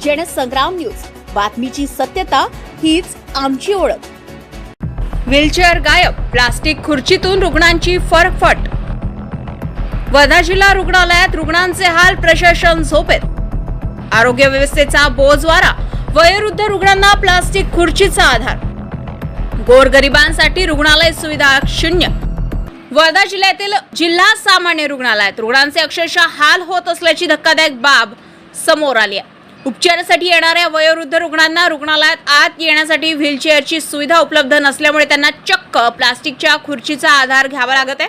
Jansangram news, बातमीची सत्यता हीच आमची ओळख. व्हीलचेअर गायब, प्लास्टिक खुर्चीतून रुग्णांची फरफट. वर्धा जिल्हा रुग्णालयात रुग्णांचे हाल, प्रशासन झोपेत. आरोग्य व्यवस्थेचा बोजवारा, वयोवृद्ध रुग्णांना प्लास्टिक खुर्चीचा आधार. गोरगरिबांसाठी रुग्णालय सुविधा शून्य. वर्धा जिल्ह्यातील जिल्हा सामान्य रुग्णालयात रुग्णांचे अक्षरशः हाल होत असल्याची धक्कादायक बाब समोर आली आहे. उपचारासाठी येणाऱ्या वयोवृद्ध रुग्णांना रुग्णालयात आत येण्यासाठी व्हीलचेअरची सुविधा उपलब्ध नसल्यामुळे त्यांना चक्क प्लास्टिकच्या खुर्चीचा आधार घ्यावा लागत आहे.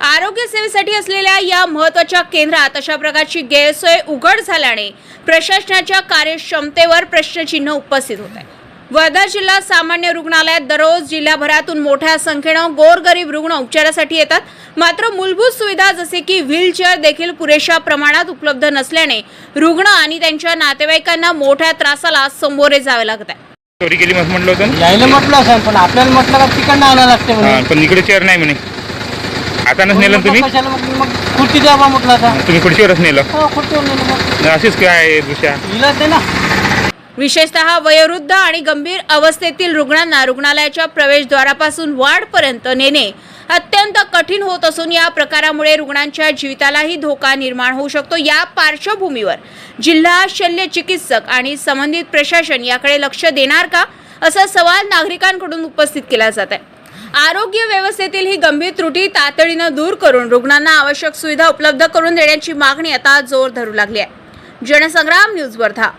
आरोग्य सेवेसाठी असलेल्या या महत्त्वाच्या केंद्रात अशा प्रकारची गैरसोय उघड झाल्याने प्रशासनाच्या कार्यक्षमतेवर प्रश्नचिन्ह उपस्थित होत आहे. वर्धा जिल्हा सामान्य रुग्णालयात दररोज जिल्ह्याभरातून मोठ्या संख्येनं गोरगरीब रुग्ण उपचारासाठी येतात. मात्र मूलभूत सुविधा जसे की व्हीलचेअर देखील पुरेशा प्रमाणात उपलब्ध नसल्याने रुग्ण आणि त्यांच्या नातेवाईकांना मोठ्या त्रासाला सामोरे जावे लागत आहे. चोरी केली मग म्हटलं होतं, यायला म्हटलं असं, पण आपल्याला म्हटलं का तिकडनं आणायला लागते म्हणे. पण इकडे चेअर नाही म्हणे. आताच नेलं तुम्ही? कशाला मग खुर्ची द्यावा म्हटलं आता. तुम्ही खुर्चीवरच नेलं? हो, खुर्चीवर नेलं. अशीच काय दुसऱ्या इलाज आहे ना. विशेषतः वयोवृद्ध आणि गंभीर अवस्थेतील रुग्णांना रुग्णालयाच्या प्रवेशद्वारापासून वार्डपर्यंत नेणे अत्यंत कठीण होत असून या प्रकारामुळे रुग्णांच्या जीवितालाही धोका निर्माण होऊ शकतो. या पार्श्वभूमीवर जिल्हा शल्य चिकित्सक आणि संबंधित प्रशासन याकडे लक्ष देणार का, असा सवाल नागरिकांकडून उपस्थित केला जात आहे. आरोग्य व्यवस्थेतील ही गंभीर त्रुटी तातडीनं दूर करून रुग्णांना आवश्यक सुविधा उपलब्ध करून देण्याची मागणी आता जोर धरू लागली आहे. जनसंग्राम न्यूज वर्धा.